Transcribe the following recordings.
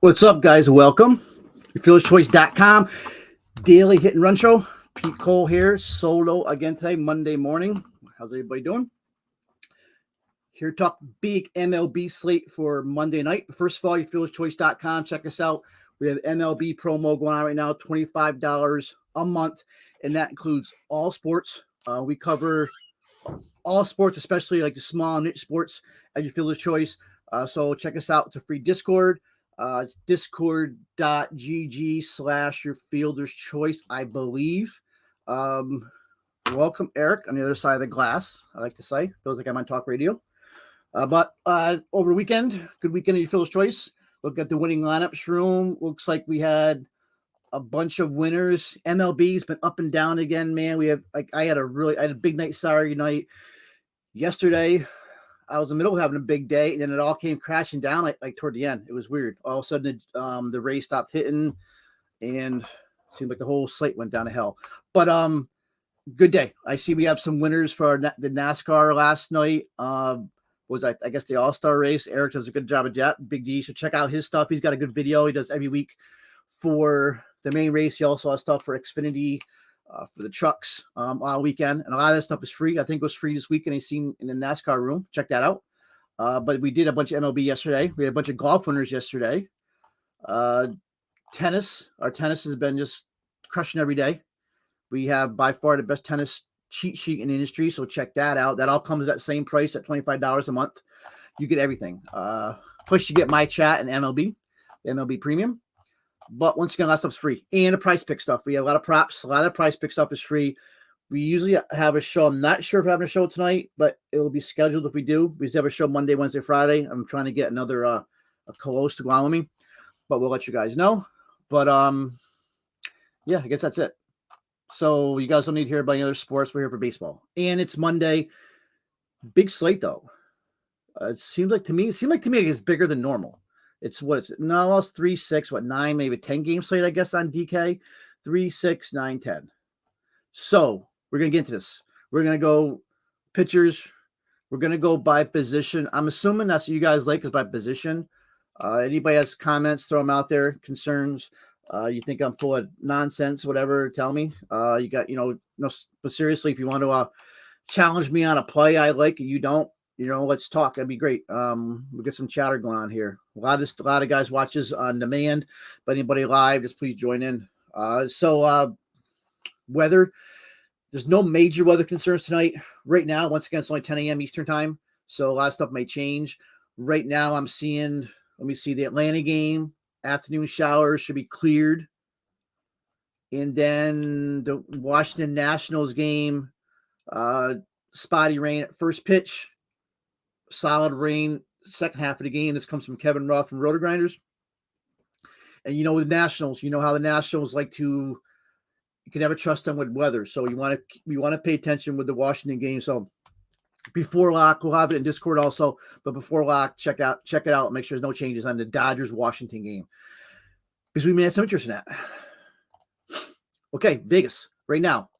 What's up, guys? Welcome. FieldChoice.com daily hit and run show. Pete Cole here, solo again today, Monday morning. How's everybody doing? Here to talk big MLB slate for Monday night. First of all, FieldChoice.com. Check us out. We have MLB promo going on right now, $25 a month, and that includes all sports. We cover all sports, especially like the small niche sports at your Fielder's Choice. So check us out. It's a free Discord. It's discord.gg/your Fielder's Choice, I believe. Welcome, Eric, on the other side of the glass, I like to say. Feels like I'm on talk radio. But over the weekend, good weekend at your Fielder's Choice. Look at the winning lineups room. Looks like we had a bunch of winners. MLB's been up and down again, man. We have I had a big night Saturday night. Yesterday, I was in the middle of having a big day, and then it all came crashing down like toward the end. It was weird. All of a sudden, the Rays stopped hitting, and it seemed like the whole slate went down to hell. But good day. I see we have some winners for the NASCAR last night. I guess the All-Star race. Eric does a good job of that. Big D. So check out his stuff. He's got a good video he does every week for the main race. He also has stuff for Xfinity, for the trucks all weekend. And a lot of that stuff is free. I think it was free this weekend. I seen in the NASCAR room. Check that out. But we did a bunch of MLB yesterday. We had a bunch of golf winners yesterday. Tennis. Our tennis has been just crushing every day. We have by far the best tennis cheat sheet in the industry. So check that out. That all comes at that same price at $25 a month. You get everything. Plus you get my chat and MLB, the MLB premium. But once again, that stuff's free. And the PrizePicks stuff. We have a lot of props. A lot of PrizePicks stuff is free. We usually have a show. I'm not sure if we're having a show tonight, but it'll be scheduled if we do. We have a show Monday, Wednesday, Friday. I'm trying to get another a co-host to go on with me, but we'll let you guys know. But yeah, I guess that's it. So you guys don't need to hear about any other sports. We're here for baseball. And it's Monday. Big slate, though. It seems like to me it's bigger than normal. It's 3, 6, 9, maybe 10 game slate, I guess, on DK. 3, 6, 9, 10. So we're going to get into this. We're going to go pitchers. We're going to go by position. I'm assuming that's what you guys like is by position. Anybody has comments, throw them out there. Concerns. You think I'm full of nonsense, whatever, tell me. You got, but seriously, if you want to challenge me on a play I like and you don't, let's talk. That'd be great. We'll get some chatter going on here. A lot of guys watches on demand, but anybody live, just please join in. So weather, there's no major weather concerns tonight. Right now, once again, it's only 10 a.m. Eastern time, so a lot of stuff may change. Right now, I'm seeing, let me see, the Atlanta game, afternoon showers should be cleared. And then the Washington Nationals game, spotty rain at first pitch. Solid rain second half of the game. This comes from Kevin Roth from Roto Grinders. And the Nationals, how the Nationals like to, you can never trust them with weather. So you want to pay attention with the Washington game. So before lock, we'll have it in Discord also, but before lock, check it out. Make sure there's no changes on the Dodgers Washington game because we may have some interest in that. Okay, Vegas right now.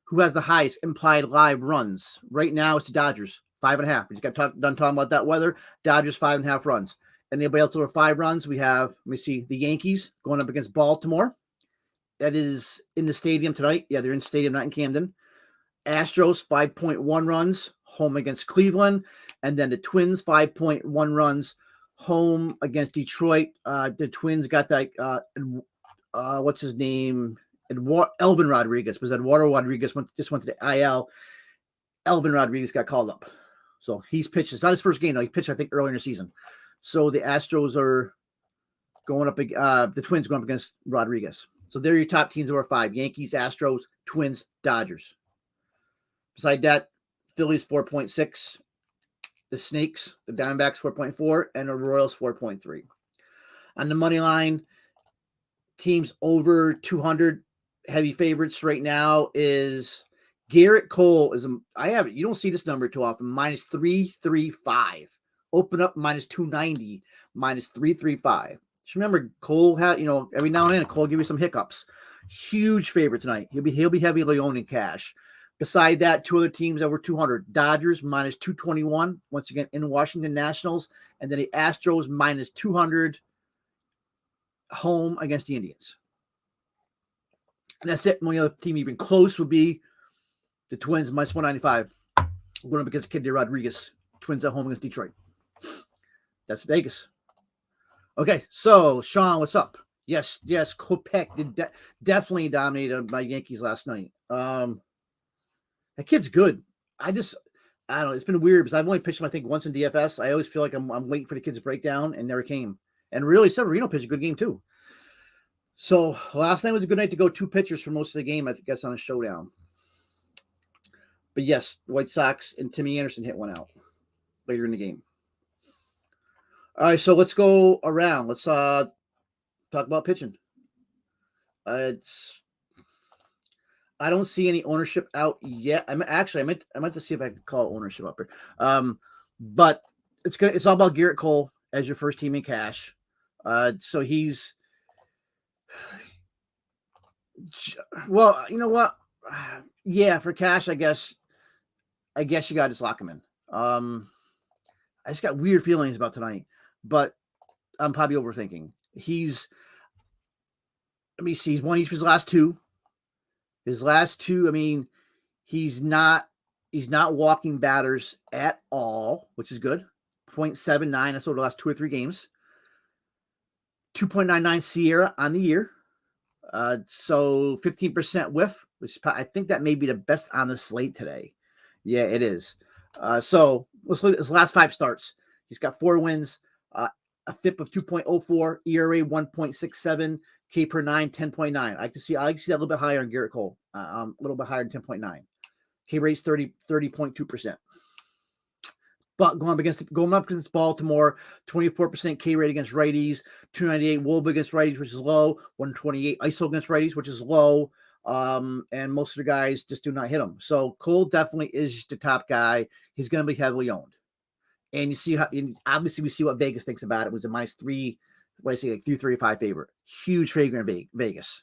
Who has the highest implied live runs? Right now, it's the Dodgers. 5.5. We just got done talking about that weather. Dodgers 5.5 runs. Anybody else over 5 runs? We have, let me see, the Yankees going up against Baltimore. That is in the stadium tonight. Yeah, they're in the stadium, not in Camden. Astros 5.1 runs, home against Cleveland. And then the Twins 5.1 runs, home against Detroit. The Twins got that, what's his name? Elvin Rodriguez. Because Eduardo Rodriguez just went to the IL. Elvin Rodriguez got called up. So he's pitched. It's not his first game, though. He pitched, I think, earlier in the season. So the Astros are going up, the Twins going up against Rodriguez. So they're your top teams over 5. Yankees, Astros, Twins, Dodgers. Beside that, Phillies 4.6. The Snakes, the Diamondbacks 4.4. And the Royals 4.3. On the money line, teams over 200 heavy favorites right now is Garrett Cole you don't see this number too often, minus 335. Open up minus 290, minus 335. Just remember, Cole had, every now and then, Cole give you some hiccups. Huge favorite tonight. He'll be heavily owned in cash. Beside that, 2 other teams over 200. Dodgers minus 221, once again in Washington Nationals, and then the Astros minus 200 home against the Indians. And that's it. The only other team even close would be the Twins, minus 195. Going up against Kid Rodriguez. Twins at home against Detroit. That's Vegas. Okay, so Sean, what's up? Yes, Kopech did definitely dominated my Yankees last night. That kid's good. I don't know. It's been weird because I've only pitched him, I think, once in DFS. I always feel like I'm waiting for the kids to break down and never came. And really, Severino pitched a good game too. So last night was a good night to go 2 pitchers for most of the game. I think that's on a showdown. But yes, the White Sox and Timmy Anderson hit one out later in the game. All right, so let's go around. Let's talk about pitching. I don't see any ownership out yet. I meant to see if I could call ownership up here. But it's all about Garrett Cole as your first team in cash. So he's, well, you know what? Yeah, for cash, I guess you got to just lock him in. I just got weird feelings about tonight, but I'm probably overthinking. Let me see. He's won each of his last 2. His last 2, I mean, he's not walking batters at all, which is good. 0.79. That's over the last 2 or 3 games. 2.99 Sierra on the year. So 15% whiff, which I think that may be the best on the slate today. Yeah, it is. So let's look at his last 5 starts. He's got 4 wins, a FIP of 2.04, ERA 1.67, K per 9, 10.9. I like to see that a little bit higher on Garrett Cole, a little bit higher than 10.9. K rate's 30.2%. But going up against Baltimore, 24% K rate against righties, 298 WOBA against righties, which is low, 128 ISO against righties, which is low. And most of the guys just do not hit him. So Cole definitely is the top guy. He's going to be heavily owned. And obviously we see what Vegas thinks about it. It was a minus 3, like 335 favorite. Huge favorite in Vegas.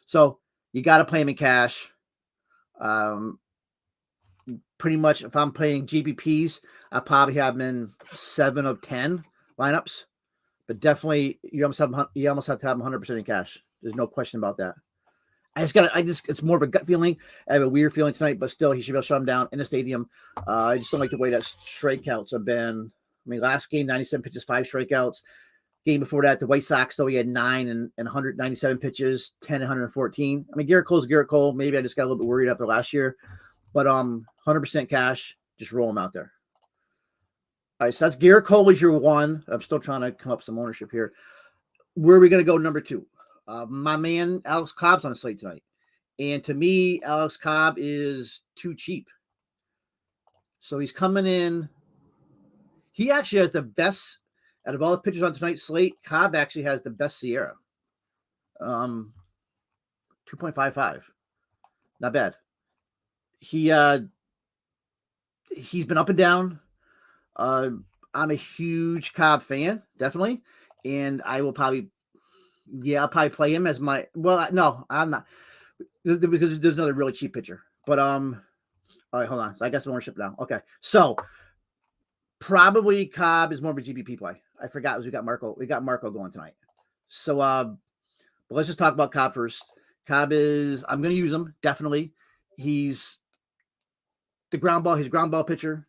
So you got to play him in cash. Pretty much if I'm playing GPPs, I probably have him in 7 of 10 lineups. But definitely you almost have to have him 100% in cash. There's no question about that. It's more of a gut feeling. I have a weird feeling tonight, but still, he should be able to shut him down in the stadium. I just don't like the way that strikeouts have been. I mean, last game, 97 pitches, 5 strikeouts. Game before that, the White Sox, though, he had 9 and 197 pitches, 10 and 114. I mean, Garrett Cole's Garrett Cole. Maybe I just got a little bit worried after last year. But 100% cash, just roll him out there. All right, so that's Garrett Cole is your 1. I'm still trying to come up with some ownership here. Where are we going to go number 2? My man, Alex Cobb's on the slate tonight. And to me, Alex Cobb is too cheap. So he's coming in. He actually has the best, out of all the pitchers on tonight's slate, Cobb actually has the best Sierra. 2.55. Not bad. He's been up and down. I'm a huge Cobb fan, definitely. And I will probably... Yeah, I'll probably play him as my. Well, no, I'm not, because there's another really cheap pitcher. But all right, hold on. So I got some ownership now. Okay, so probably Cobb is more of a GPP play. I forgot we got Marco going tonight. So, but let's just talk about Cobb first. Cobb is. I'm going to use him definitely. He's the ground ball. He's a ground ball pitcher.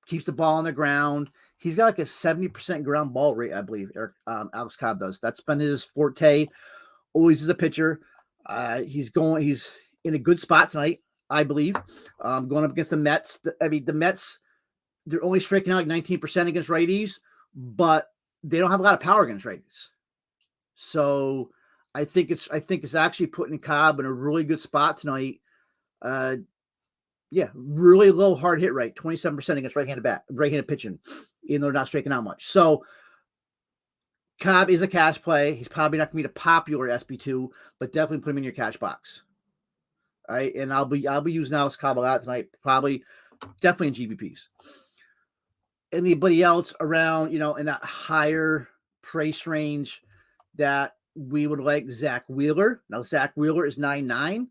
Keeps the ball on the ground. He's got like a 70% ground ball rate, I believe. Alex Cobb does. That's been his forte. Always as a pitcher. He's in a good spot tonight, I believe. Going up against the Mets. The Mets, they're only striking out like 19% against righties, but they don't have a lot of power against righties. So I think it's actually putting Cobb in a really good spot tonight. Yeah, really low hard hit rate, 27% against right-handed pitching, even though they're not striking out much. So Cobb is a cash play. He's probably not going to be the popular SB2, but definitely put him in your cash box. All right, and I'll be using Alex Cobb a lot tonight, probably definitely in GPPs. Anybody else around, in that higher price range that we would like? Zach Wheeler. Now Zach Wheeler is 9.9.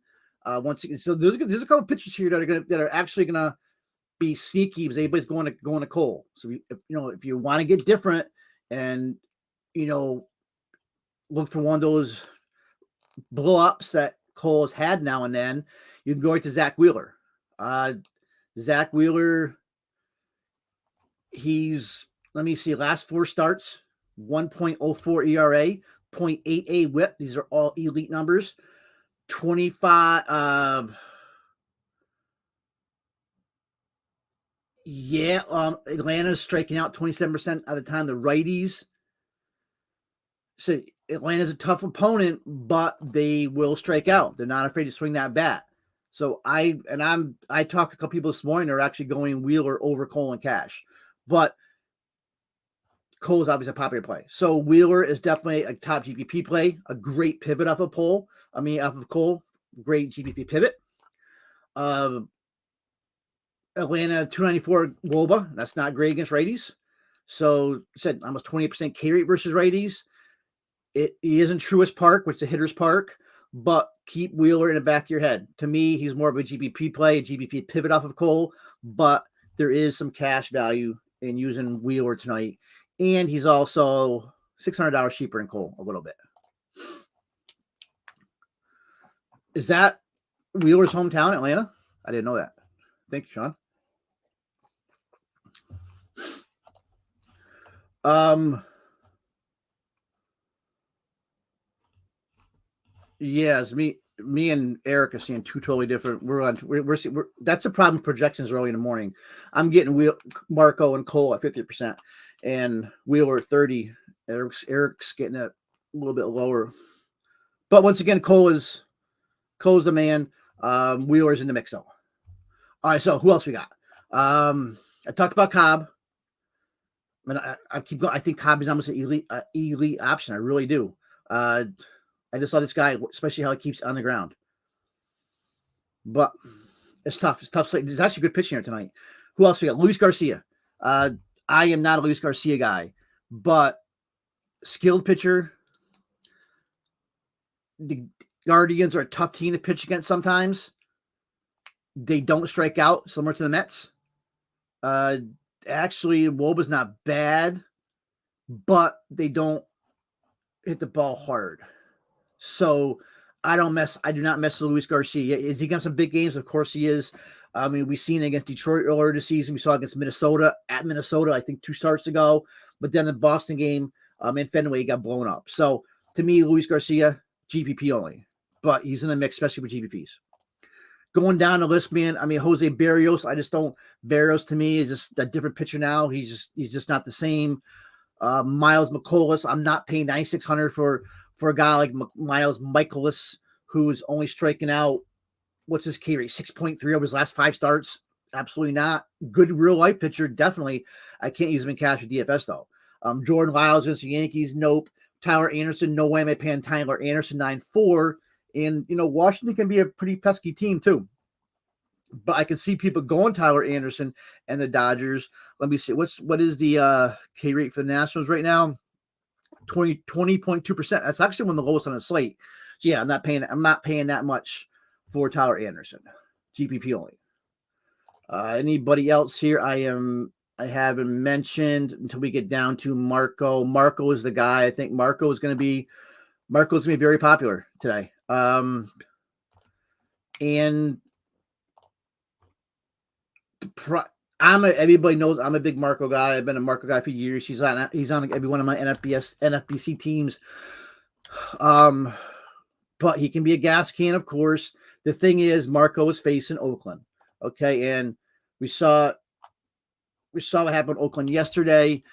Once again, so there's a couple of pitchers here that are actually gonna be sneaky because everybody's going to Cole. So if you want to get different and look for one of those blow-ups that Cole has had now and then, you can go right to Zach Wheeler. Zach Wheeler, let me see, last 4 starts, 1.04 ERA, 0.88 whip. These are all elite numbers. 25, Atlanta's striking out 27% of the time, the righties. So Atlanta's a tough opponent, but they will strike out. They're not afraid to swing that bat. So I talked to a couple people this morning. They're actually going Wheeler over Cole and Cash, but Cole is obviously a popular play. So Wheeler is definitely a top GPP play, a great pivot off of Cole. Great GPP pivot. Atlanta 294 WOBA. That's not great against righties. So said almost 28% K rate versus righties. It isn't Truist Park, which is a hitter's park, but keep Wheeler in the back of your head. To me, he's more of a GPP play, a GPP pivot off of Cole, but there is some cash value in using Wheeler tonight. And he's also $600 cheaper than Cole a little bit. Is that Wheeler's hometown, Atlanta? I didn't know that. Thank you, Sean. Yes, me and Eric are seeing two totally different. That's the problem with projections early in the morning. I'm getting Marco and Cole at 50% and Wheeler at 30%. Eric's getting it a little bit lower. But once again, Cole's the man. Wheeler's in the mix though. All right, so who else we got? I talked about Cobb. I mean, I keep going. I think Cobb is almost an elite option. I really do. I just saw this guy, especially how he keeps on the ground. But it's tough. It's tough. There's actually good pitching here tonight. Who else we got? Luis Garcia. I am not a Luis Garcia guy, but skilled pitcher. The Guardians are a tough team to pitch against sometimes. They don't strike out, similar to the Mets. Actually, WOBA's not bad, but they don't hit the ball hard. So I do not mess with Luis Garcia. Is he got some big games? Of course he is. I mean, we've seen it against Detroit earlier this season. We saw against Minnesota, I think 2 starts ago. But then the Boston game in Fenway, he got blown up. So to me, Luis Garcia, GPP only. But he's in the mix, especially for GPPs. Going down the list, man, I mean, Jose Barrios, Barrios to me is just a different pitcher now. He's just not the same. Miles McCollum, I'm not paying $9,600 for a guy like Miles Michaelis, who is only striking out, what's his K rate, 6.3 over his last 5 starts? Absolutely not. Good real-life pitcher, definitely. I can't use him in cash or DFS, though. Jordan Lyles against the Yankees, nope. Tyler Anderson, no way am I paying Tyler Anderson 9.4. And, Washington can be a pretty pesky team, too. But I can see people going Tyler Anderson and the Dodgers. Let me see. What is the K rate for the Nationals right now? 20.2%. That's actually one of the lowest on the slate. So yeah, I'm not paying that much for Tyler Anderson. GPP only. Anybody else here? I haven't mentioned until we get down to Marco. Marco is the guy. I think Marco is going to be very popular today. Everybody knows I'm a big Marco guy. I've been a Marco guy for years. He's on every one of my NFBC teams. But he can be a gas can, of course. The thing is, Marco is facing Oakland. Okay, and we saw what happened in Oakland yesterday.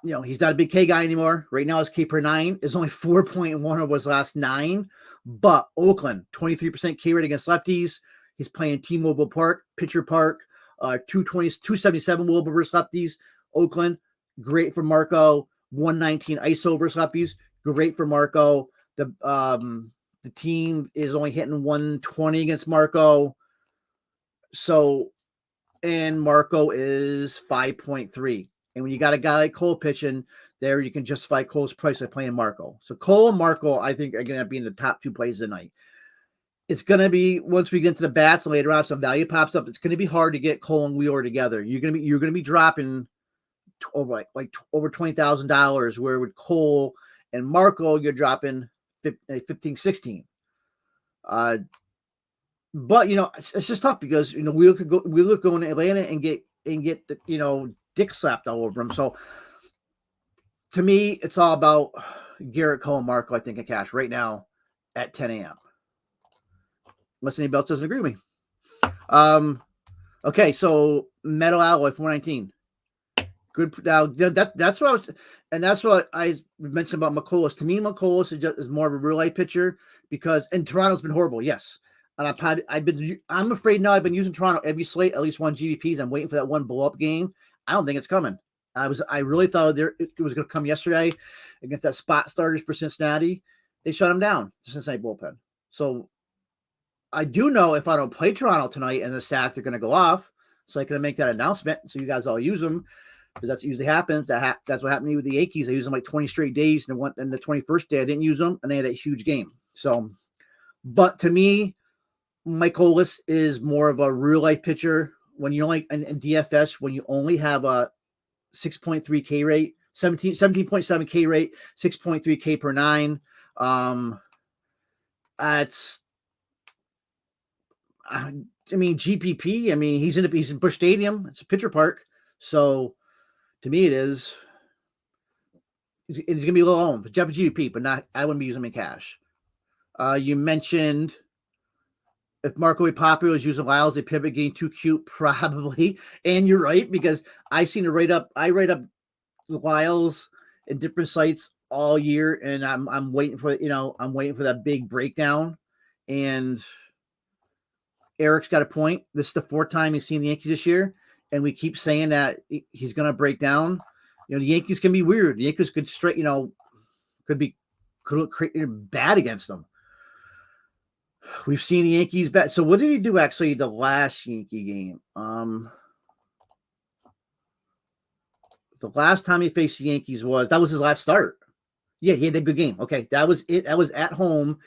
He's not a big K guy anymore. Right now, his K per 9 is only 4.1 over his last 9. But Oakland, 23% K rate against lefties. He's playing T-Mobile Park, Pitcher Park, 277 WOBA versus lefties. Oakland, great for Marco. 119 ISO versus lefties, great for Marco. The team is only hitting 120 against Marco. So, and Marco is 5.3. And when you got a guy like Cole pitching there, you can justify Cole's price by playing Marco. So Cole and Marco, I think, are going to be in the top 2 plays tonight. It's going to be, once we get into the bats and later on some value pops up, it's going to be hard to get Cole and Wheeler together. You're going to be dropping over $20,000, where with Cole and Marco, you're dropping 15, 16. But it's just tough because we look going to Atlanta and get the, dick slapped all over them. So to me, it's all about Garrett Cole and Marco, I think, in cash right now at 10 a.m. Unless anybody else doesn't agree with me. Okay, so Metal Alloy 419. Good. Now that's what I was, and that's what I mentioned about McCollum. To me, McCollum is more of a real life pitcher and Toronto's been horrible. Yes, and I'm afraid now. I've been using Toronto every slate, at least one GVPs. I'm waiting for that one blow up game. I don't think it's coming. I really thought it was going to come yesterday against that spot starters for Cincinnati. They shut them down, the Cincinnati bullpen. So I do know if I don't play Toronto tonight and the stats are going to go off, so I can make that announcement so you guys all use them, because that's what usually happens. That's what happened to me with the Yankees. I used them like 20 straight days, and the 21st day I didn't use them, and they had a huge game. So, but to me, Mike Hollis is more of a real life pitcher. When you only in DFS, when you only have a 6.3 K rate, 17.7 K rate, 6.3 K per 9. GPP. He's in Busch Stadium. It's a pitcher park. So to me, it's going to be a little owned, but Jeff GPP, but I wouldn't be using him in cash. You mentioned if Marco Popular is using Lyles, they pivot getting too cute, probably. And you're right, because I write up Lyles in different sites all year, and I'm waiting for that big breakdown. And Eric's got a point. This is the fourth time he's seen the Yankees this year, and we keep saying that he's going to break down. The Yankees can be weird. The Yankees could could look bad against them. We've seen the Yankees bad. So what did he do actually the last Yankee game? The last time he faced the Yankees that was his last start. Yeah, he had a good game. Okay, that was it. That was at home.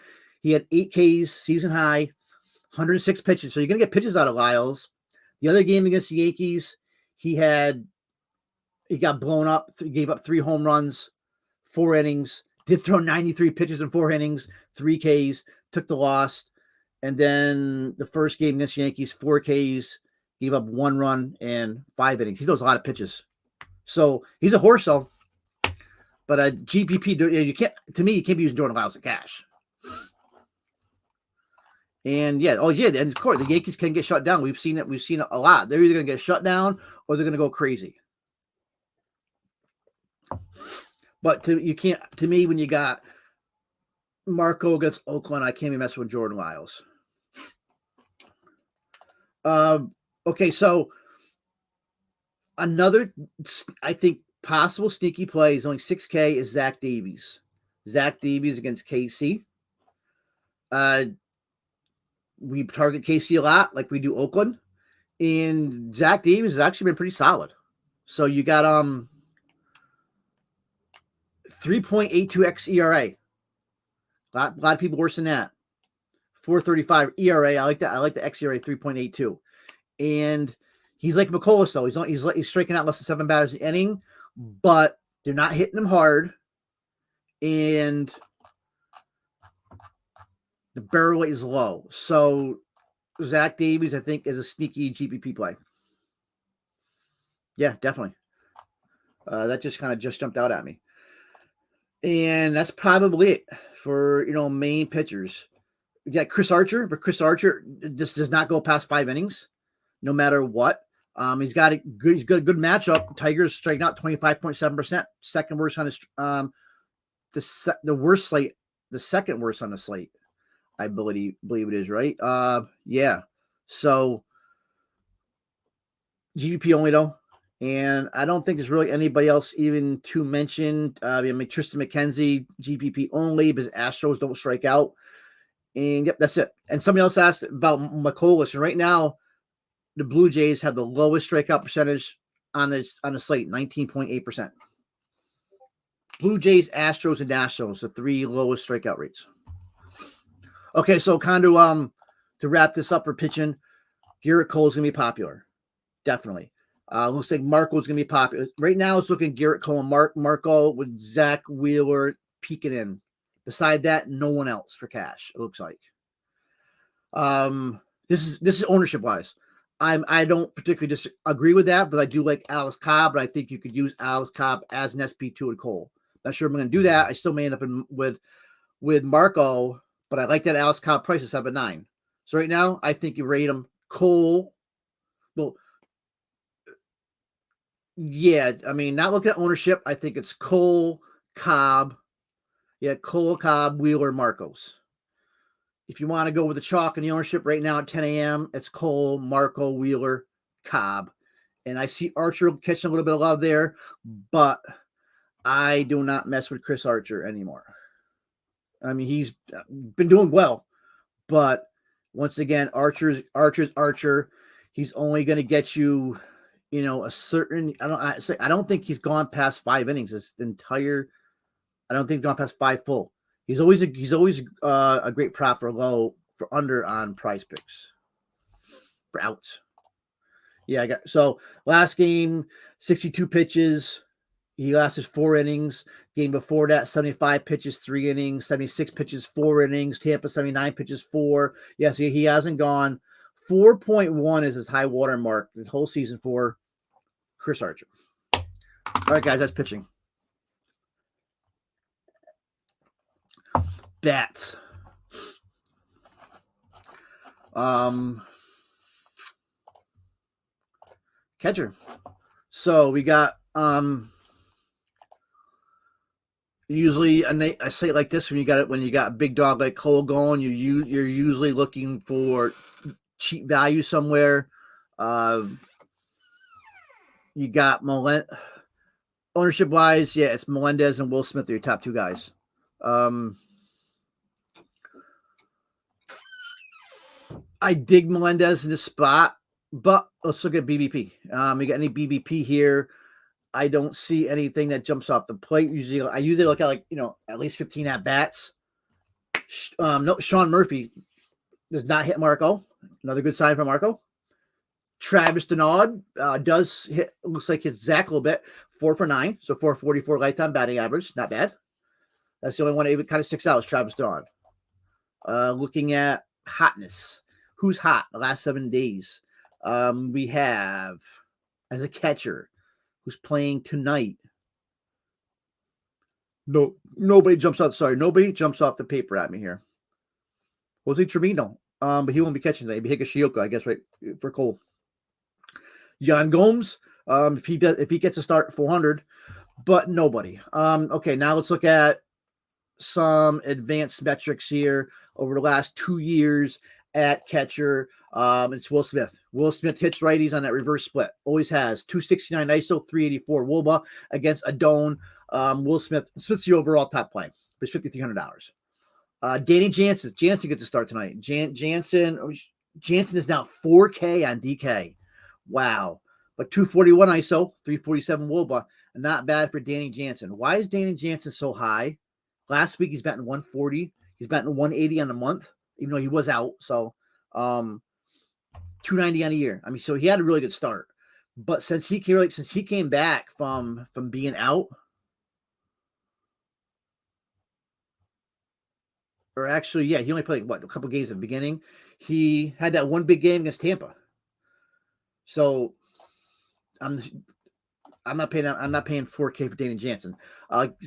He had 8 Ks, season high, 106 pitches. So you're going to get pitches out of Lyles. The other game against the Yankees, he got blown up. He gave up 3 home runs, 4 innings, did throw 93 pitches in 4 innings, 3 Ks, took the loss. And then the first game against the Yankees, 4 Ks, gave up 1 run and 5 innings. He throws a lot of pitches. So he's a horse, though. But a GPP, you can't be using Jordan Lyles in cash. And and of course the Yankees can get shut down. We've seen it a lot. They're either going to get shut down or they're going to go crazy. But to me, when you got Marco against Oakland, I can't be messing with Jordan Lyles. Okay, so another, I think, possible sneaky play is only 6K is Zach Davies. Zach Davies against KC. We target KC a lot, like we do Oakland, and Zach Davies has actually been pretty solid. So you got 3.82x ERA. A lot of people worse than that. 4.35 ERA. I like that. I like the xERA 3.82. And he's like McCollum, though. He's striking out less than 7 batters an inning, but they're not hitting him hard. And the barrel rate is low. So Zach Davies, I think, is a sneaky GPP play. Yeah, definitely. That just kind of jumped out at me. And that's probably it for, main pitchers. You got Chris Archer, but Chris Archer just does not go past 5 innings, no matter what. He's got a good matchup. Tigers striking out 25.7%, second worst on his the worst slate, the second worst on the slate. I believe it is, right? Yeah. So GVP only, though. And I don't think there's really anybody else even to mention. Tristan McKenzie, GPP only, because Astros don't strike out. And yep, that's it. And somebody else asked about McCollum. And right now, the Blue Jays have the lowest strikeout percentage on the slate, 19.8%. Blue Jays, Astros, and Nationals, the 3 lowest strikeout rates. Okay, so kind of to wrap this up for pitching, Garrett Cole is going to be popular, definitely. Looks like Marco is going to be popular. Right now, it's looking Garrett Cole and Marco with Zach Wheeler, peeking in. Beside that, no one else for cash, it looks like. This is ownership wise. I don't particularly disagree with that, but I do like Alex Cobb, but I think you could use Alex Cobb as an SP2 with Cole. Not sure I'm going to do that. I still may end up with Marco, but I like that Alex Cobb price is 7.9. So right now, I think you rate him Cole. Well, yeah, I mean, not looking at ownership. I think it's Cole, Cobb. Yeah, Cole, Cobb, Wheeler, Marcos. If you want to go with the chalk and the ownership right now at 10 a.m., it's Cole, Marco, Wheeler, Cobb. And I see Archer catching a little bit of love there, but I do not mess with Chris Archer anymore. I mean, he's been doing well, but once again, Archer's Archer. He's only going to get you, a certain. I don't think he's gone past 5 innings. It's the entire. I don't think he's gone past 5 full. He's always a great prop for under on PrizePicks for outs. Yeah, last game 62 pitches. He lasted 4 innings. Game before that, 75 pitches, 3 innings, 76 pitches, 4 innings. Tampa, 79 pitches, 4. Yes, he hasn't gone. 4.1 is his high water mark the whole season for Chris Archer. All right, guys, that's pitching. Bats. Catcher. So we got usually I say it like this when you got a big dog like Cole going, you're usually looking for cheap value somewhere. You got ownership wise, yeah, it's Melendez and Will Smith are your top 2 guys. I dig Melendez in this spot, but let's look at BBP. We got any BBP here? I don't see anything that jumps off the plate. I usually look at at least 15 at bats. No, Sean Murphy does not hit Marco. Another good sign for Marco. Travis Denard does hit. Looks like hits Zach a little bit. 4 for 9, so 444 lifetime batting average. Not bad. That's the only one that kind of sticks out is Travis Denard. Looking at hotness. Who's hot the last 7 days? We have as a catcher who's playing tonight. Nobody jumps off the paper at me here. Jose Trevino. But he won't be catching today. It'll be Higashioka, I guess, right for Cole. Yan Gomes. If he gets a start, 400, but nobody. Okay, now let's look at some advanced metrics here over the last 2 years. At catcher, it's Will Smith. Will Smith hits righties on that reverse split. Always has. 269 ISO, 384 WOBA against Adone. Will Smith's the overall top play. It's $5,300. Danny Jansen. Jansen gets a start tonight. Jansen is now 4K on DK. Wow. But 241 ISO, 347 WOBA. Not bad for Danny Jansen. Why is Danny Jansen so high? Last week he's batting 140. He's batting 180 on the month, even though he was out. So 290 on a year. I mean, so he had a really good start. But since he came back from being out, or actually, yeah, he only played a couple games at the beginning. He had that one big game against Tampa. So I'm not paying 4K for Danny Jansen.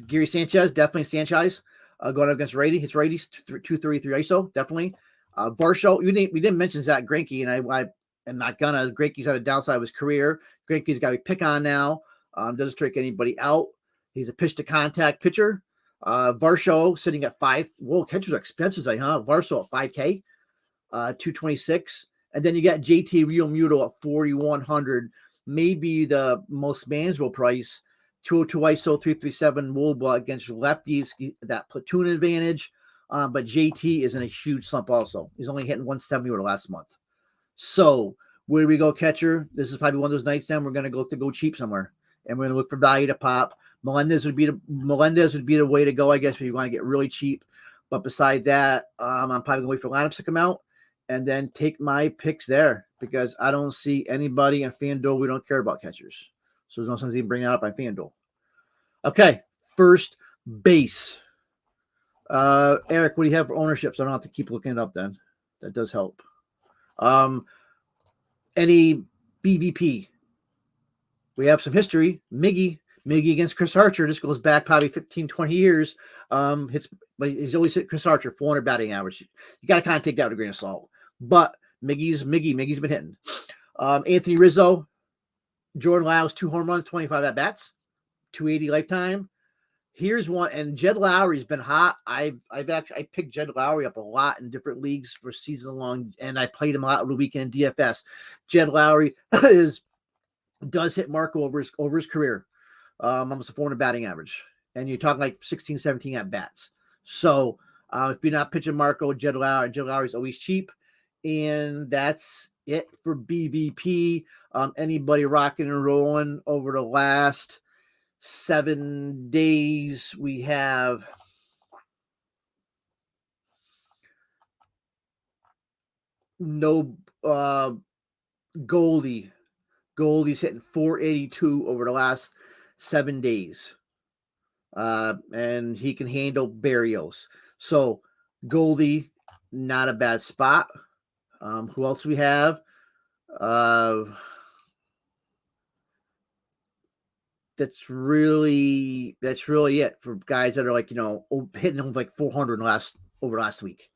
Gary Sanchez, definitely Sanchez. Going up against righty, hits righties, 233 ISO, definitely. Varsho, we didn't mention Zach Greinke, and I am not gonna. Greinke's on a downside of his career. Greinke's got to be pick on now. Doesn't strike anybody out. He's a pitch to contact pitcher. Varsho sitting at 5. Whoa, catchers are expensive, huh? Varsho at 5K, 226, and then you got JT Realmuto at 4,100. Maybe the most manageable price. 202 ISO, 337 WOBA against lefties, that platoon advantage. But JT is in a huge slump also. He's only hitting 170 over the last month. So where do we go, catcher? This is probably one of those nights then we're going to go cheap somewhere. And we're going to look for value to pop. Melendez would be the way to go, I guess, if you want to get really cheap. But beside that, I'm probably going to wait for lineups to come out and then take my picks there because I don't see anybody in FanDuel. We don't care about catchers. So there's no sense even bringing that up on FanDuel. Okay, first base. Eric, what do you have for ownerships? I don't have to keep looking it up then. That does help. Any BBP? We have some history. Miggy against Chris Archer. This goes back probably 15, 20 years. But he's always hit Chris Archer, 400 batting average. You got to kind of take that with a grain of salt. But Miggy's been hitting. Anthony Rizzo, Jordan Lyles, 2 home runs, 25 at bats, 280 lifetime. Here's one, and Jed Lowry's been hot. I picked Jed Lowry up a lot in different leagues for season long, and I played him a lot over the weekend in DFS. Jed Lowry does hit Marco over his career, almost a 400 batting average, and you're talking like 16, 17 at bats. So if you're not pitching Marco, Jed Lowry's always cheap, and that's it for BVP. Anybody rocking and rolling over the last 7 days? We have no Goldie's hitting 482 over the last 7 days. And he can handle Barrios. So Goldie, not a bad spot. Who else we have? That's really it for guys that are like, hitting them like 400 over last week.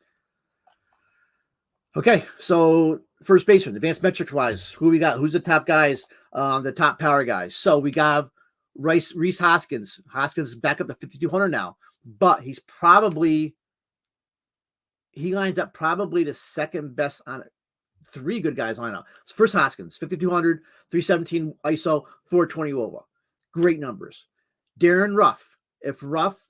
Okay, so first baseman, advanced metrics wise, who we got? Who's the top guys? The top power guys. So we got Rhys Hoskins. Hoskins is back up to 5,200 now, but he lines up probably the second best on it. 3 good guys line up. First Hoskins, 5,200, 317 ISO, 420 WOBA. Great numbers. Darren Ruff. If Ruff,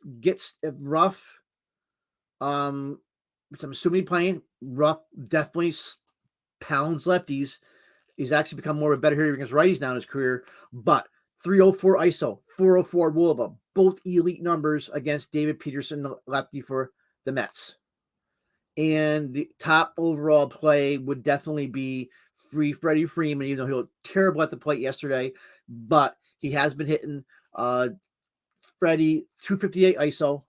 which I'm assuming playing, Ruff definitely pounds lefties. He's actually become more of a better hitter against righties now in his career. But 304 ISO, 404 WOBA, both elite numbers against David Peterson, the lefty for the Mets. And the top overall play would definitely be Freddie Freeman, even though he looked terrible at the plate yesterday. But he has been hitting Freddie 258 ISO,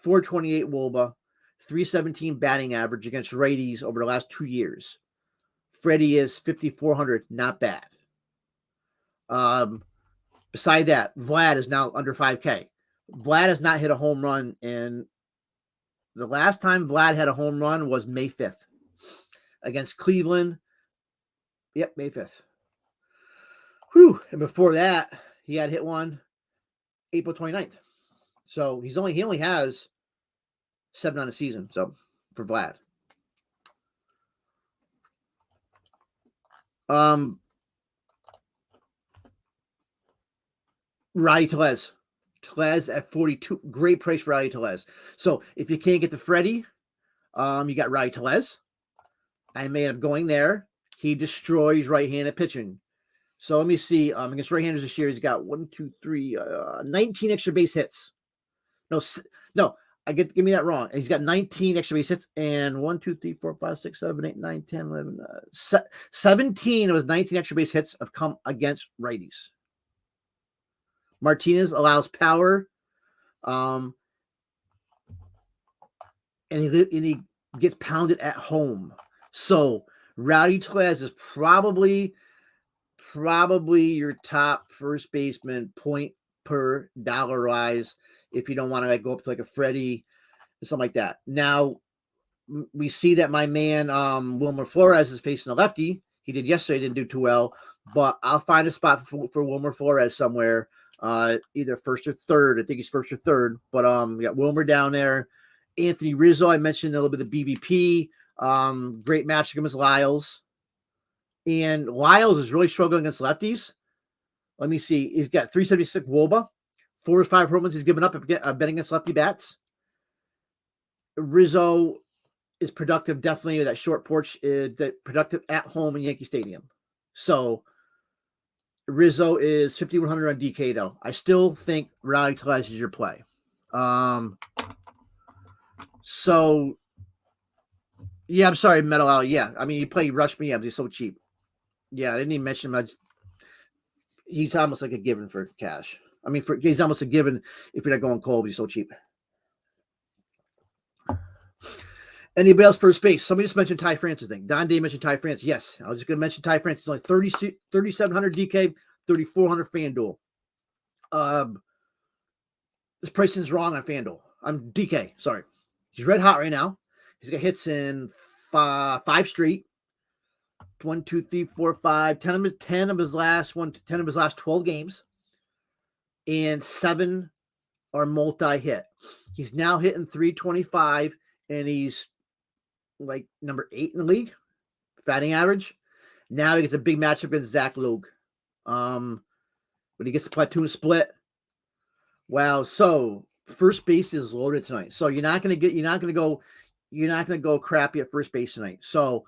428 WOBA, 317 batting average against righties over the last 2 years. Freddie is 5,400, not bad. Beside that, Vlad is now under 5K. Vlad has not hit a home run, and the last time Vlad had a home run was May 5th against Cleveland. Yep, May 5th. Whew. And before that, he had hit one April 29th. So he only has 7 on a season. So for Vlad. Rowdy Tellez. Tellez at 42. Great price for Rowdy Tellez. So if you can't get to Freddie, you got Rowdy Tellez. I may end up going there. He destroys right-handed pitching. So let me see. Against right-handers this year, he's got 19 extra base hits. No, give me that wrong. He's got 19 extra base hits and 17 of his 19 extra base hits have come against righties. Martinez allows power, and he gets pounded at home. So Rowdy Tellez is probably your top first baseman point per dollar rise if you don't want to go up to like a Freddie or something like that. Now we see that my man Wilmer Flores is facing a lefty. He did yesterday, didn't do too well, but I'll find a spot for Wilmer Flores somewhere, either first or third. I think he's first or third, but we got Wilmer down there. Anthony Rizzo, I mentioned a little bit of BVP. Great match against Lyles. And Lyles is really struggling against lefties. Let me see. He's got 376 WOBA. 4 or 5 home runs he's given up betting against lefty bats. Rizzo is productive, definitely with that short porch, productive at home in Yankee Stadium. So Rizzo is 5,100 on DK though. I still think Rowdy Tellez is your play. So yeah, I'm sorry, Metal Out. Yeah, I mean you play Rush Me Abs. He's so cheap. Yeah, I didn't even mention him. He's almost like a given for cash. I mean, he's almost a given if you're not going cold. He's so cheap. Anybody else first base? Somebody just mentioned Ty France, I think. Don Day mentioned Ty France. Yes, I was just going to mention Ty France. It's only 3,700 DK, 3,400 FanDuel. This pricing's wrong on FanDuel. I'm DK, sorry. He's red hot right now. He's got hits in five straight. 1, 2, 3, 4, 5. 10 of his last 12 games. And 7 are multi-hit. He's now hitting 325, and he's like number 8 in the league, batting average. Now he gets a big matchup against Zach Logue. When he gets the platoon split. Wow. So first base is loaded tonight. So you're not going to go crappy at first base tonight. So,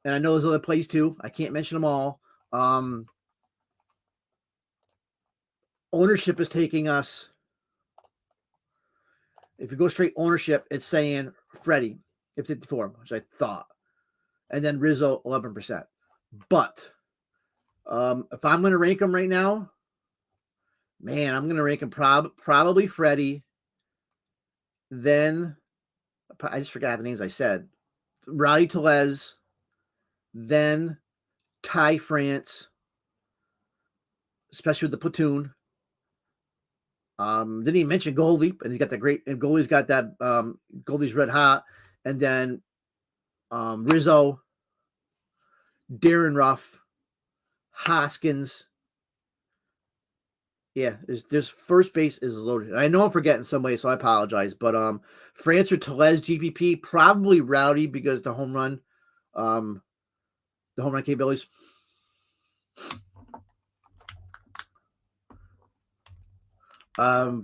and I know there's other plays too. I can't mention them all. Ownership is taking us. If you go straight ownership, it's saying Freddie at 54, which I thought. And then Rizzo, 11%. But if I'm going to rank them right now, man, I'm going to rank him probably Freddie. Then, I just forgot the names I said. Rowdy Tellez. Then Ty France. Especially with the platoon. Didn't even mention Goldie, and he's got that great, and Goldie's got that, Goldie's red hot. And then Rizzo, Darren Ruff, Hoskins. Yeah, there's first base is loaded. I know I'm forgetting somebody, so I apologize. But France or Tellez GPP, probably Rowdy because the home run capabilities. But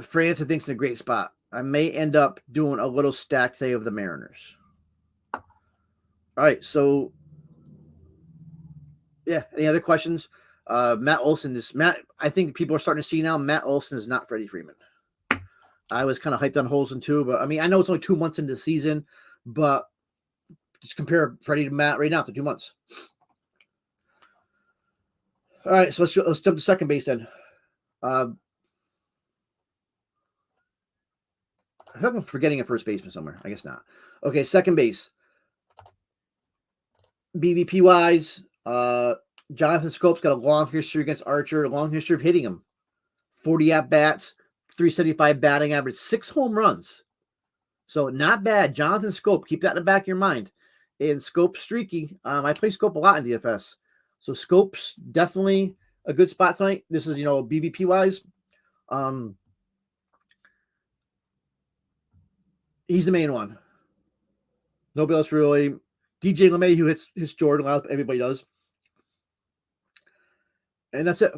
France, I think, is in a great spot. I may end up doing a little stack today of the Mariners. All right, so yeah, any other questions? Matt Olson I think people are starting to see now Matt Olson is not Freddie Freeman. I was kind of hyped on Olson too, but I mean, I know it's only 2 months into the season, but just compare Freddie to Matt right now for 2 months. All right, so let's jump to second base then. I think I'm forgetting a first baseman somewhere. I guess not. Okay, second base. BVP wise, Jonathan Scope's got a long history against Archer, a long history of hitting him. 40 at-bats, 375 batting average, 6 home runs. So not bad. Jonathan Scope, keep that in the back of your mind. And Scope's streaky. I play Scope a lot in DFS. So Scope's definitely a good spot tonight. This is, BVP-wise. He's the main one. Nobody else really. DJ LeMay, who hits Jordan, everybody does. And that's it.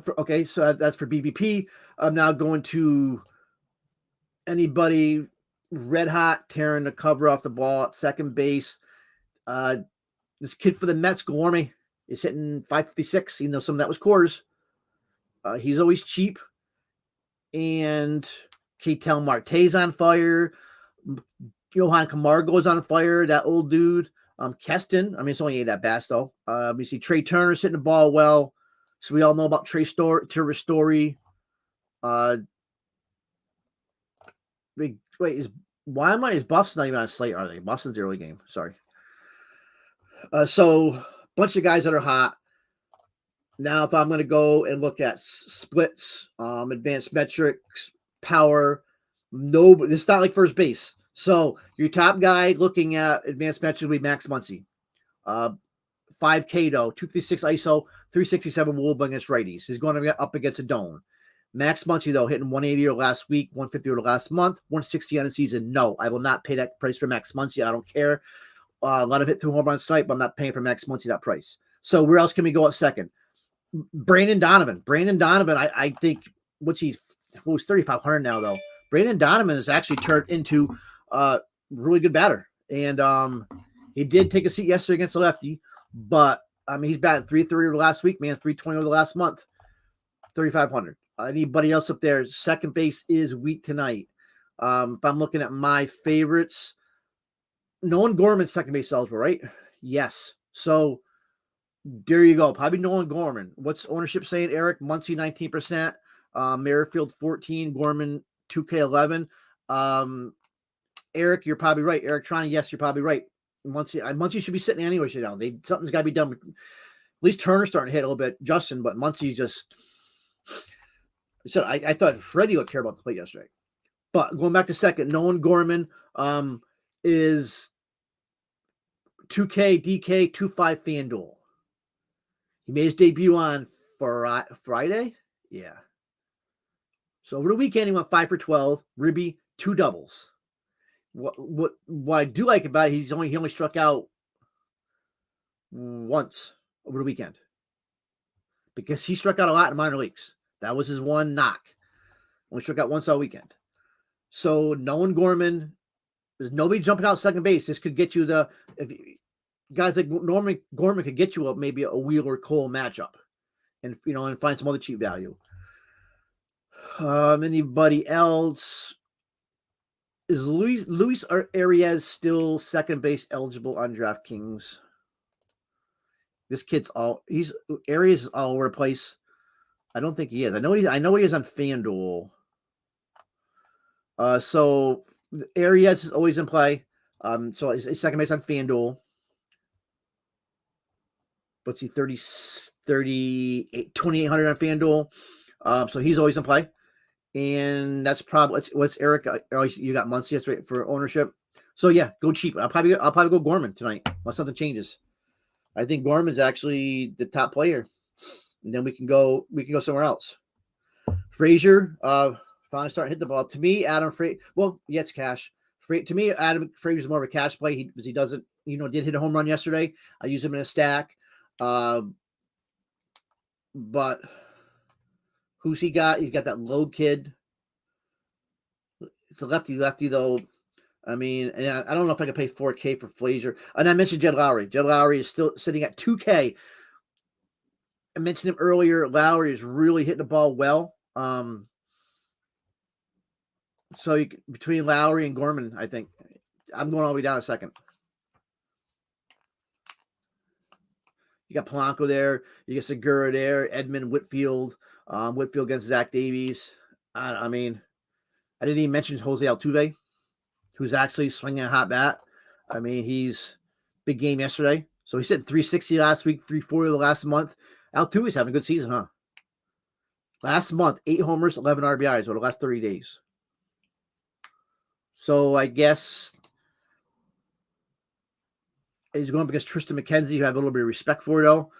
So that's for BVP. I'm now going to anybody red hot, tearing the cover off the ball at second base. This kid for the Mets, Guillorme, is hitting 556, even though some of that was Coors. He's always cheap. And Ketel Marte's on fire. Johan Camargo's on fire, that old dude. Keston, I mean, it's only 8 at bats, though. We see Trey Turner hitting the ball well. So we all know about Trey Turner's story. Is Buffs not even on a slate, are they? Boston's the early game. Sorry. So a bunch of guys that are hot. Now, if I'm going to go and look at splits, advanced metrics, power, it's not like first base. So your top guy looking at advanced metrics will be Max Muncy. 5K though, 256 ISO, 367 WOBA against righties. He's going to get up against a Doan. Max Muncy though, hitting 180 or last week, 150 or last month, 160 on the season. No, I will not pay that price for Max Muncy. I don't care. A lot of hit through home runs tonight, but I'm not paying for Max Muncy that price. So where else can we go at second? Brandon Donovan. I think who's 3,500 now though. Brandon Donovan has actually turned into a really good batter, and he did take a seat yesterday against the lefty, but I mean he's batting 330 over the last week, man, 320 over the last month, 3,500. Anybody else up there? Second base is weak tonight. If I'm looking at my favorites, Nolan Gorman's second base eligible, right? Yes. So there you go. Probably Nolan Gorman. What's ownership saying, Eric? Muncy 19%, Merrifield 14, Gorman 2K11. Eric, you're probably right. Eric Tron, yes, you're probably right. Muncie should be sitting anyway. Something's got to be done. At least Turner's starting to hit a little bit, Justin, but Muncie's just. I thought Freddie would care about the plate yesterday. But going back to second, Nolan Gorman is 2K, DK, 2.5 FanDuel. He made his debut on Friday. Yeah. So over the weekend, he went 5 for 12. Ribby, 2 doubles. What I do like about it, he only struck out once over the weekend. Because he struck out a lot in minor leagues. That was his one knock. Only struck out once all weekend. So Nolan Gorman, there's nobody jumping out second base. This could get you guys like Gorman could get you maybe a Wheeler Cole matchup, and find some other cheap value. Anybody else? Is Luis Arias still second base eligible on DraftKings? This kid's Arias is all over the place. I don't think he is. I know he is on FanDuel. So Arias is always in play. So he's second base on FanDuel. Let's see, 2,800 on FanDuel. So he's always in play. And that's probably what's Eric. You got Muncie, that's right, for ownership. So yeah, go cheap. I'll probably go Gorman tonight unless something changes. I think Gorman's actually the top player. And then we can go somewhere else. Frazier, finally starting to hit the ball. To me, Adam Frazier, well, yeah, it's cash. To me, Adam Frazier is more of a cash play. He doesn't, did hit a home run yesterday. I use him in a stack. But who's he got? He's got that low kid. It's a lefty though. I mean, and I don't know if I can pay $4K for Frazier. And I mentioned Jed Lowry. Jed Lowry is still sitting at $2K. I mentioned him earlier. Lowry is really hitting the ball well. So between Lowry and Gorman, I think I'm going all the way down a second. You got Polanco there. You got Segura there. Edmund, Whitfield. Whitfield against Zach Davies. I mean, I didn't even mention Jose Altuve, who's actually swinging a hot bat. I mean, he's big game yesterday. So he hit 360 last week, 340 the last month. Altuve's having a good season, huh? Last month, 8 homers, 11 RBIs over the last 30 days. So I guess he's going up against Tristan McKenzie, who I have a little bit of respect for, though.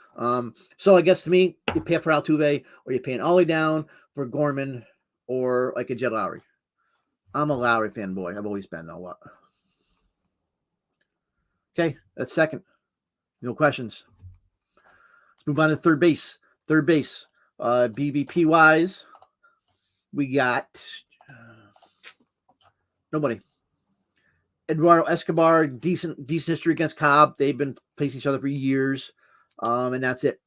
So I guess to me, you pay for Altuve, or you're paying all the way down for Gorman, or like a Jed Lowry. I'm a Lowry fanboy. I've always been, though. What? Okay, that's second. No questions. Let's move on to third base. BVP wise, we got nobody. Eduardo Escobar, decent history against Cobb. They've been facing each other for years, and that's it.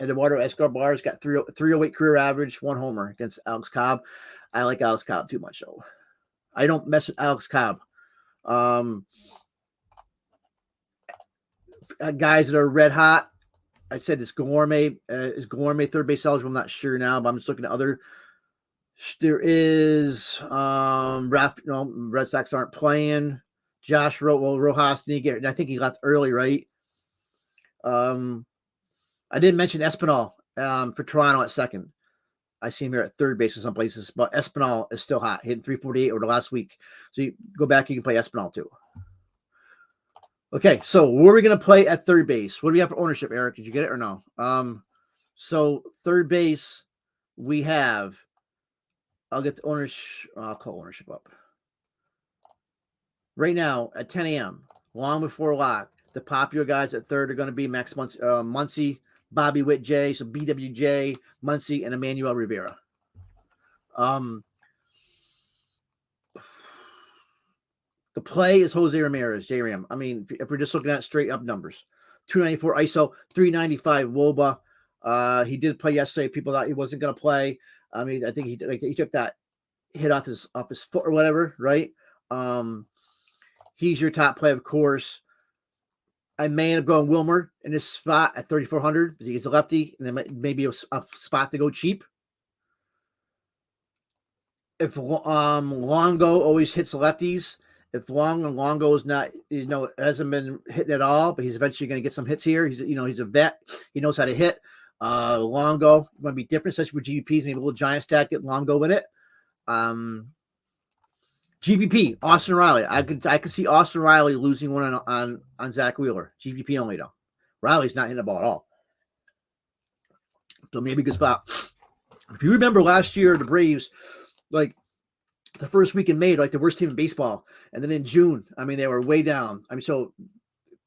Eduardo Escobar's got 308 career average, 1 homer against Alex Cobb. I like Alex Cobb too much, though. I don't mess with Alex Cobb. Guys that are red hot. I said this Gourmet is Gourmet third base eligible. I'm not sure now, but I'm just looking at other. There is Red Sox aren't playing. Josh Rojas didn't get. I think he left early, right? I didn't mention Espinal for Toronto at second. I see him here at third base in some places, but Espinal is still hot, hitting 348 over the last week. So you go back, you can play Espinal too. Okay, so where are we going to play at third base? What do we have for ownership, Eric? Did you get it or no? So third base, we have. I'll get the ownership. I'll call ownership up. Right now at 10 a.m., long before lock, the popular guys at third are going to be Max Muncy, Bobby Witt J, so BWJ, Muncy, and Emmanuel Rivera. The play is Jose Ramirez, J-Ram. I mean, if we're just looking at straight up numbers, 294 ISO, 395 WOBA. He did play yesterday. People thought he wasn't going to play. I mean, I think he took that hit off his foot or whatever, right? He's your top play, of course. I may end up going Wilmer in this spot at 3,400 because he gets a lefty, and then maybe a spot to go cheap. If Longo always hits the lefties, If Longo is not, hasn't been hitting at all, but he's eventually going to get some hits here. He's a vet. He knows how to hit. Longo might be different, especially for GPPs. Maybe a little giant stack, get Longo with it. GPP, Austin Riley. I could see Austin Riley losing one on Zach Wheeler. GPP only though. Riley's not hitting the ball at all. So maybe a good spot. If you remember last year, the Braves, like the first week in May, like the worst team in baseball. And then in June, I mean, they were way down. I mean, so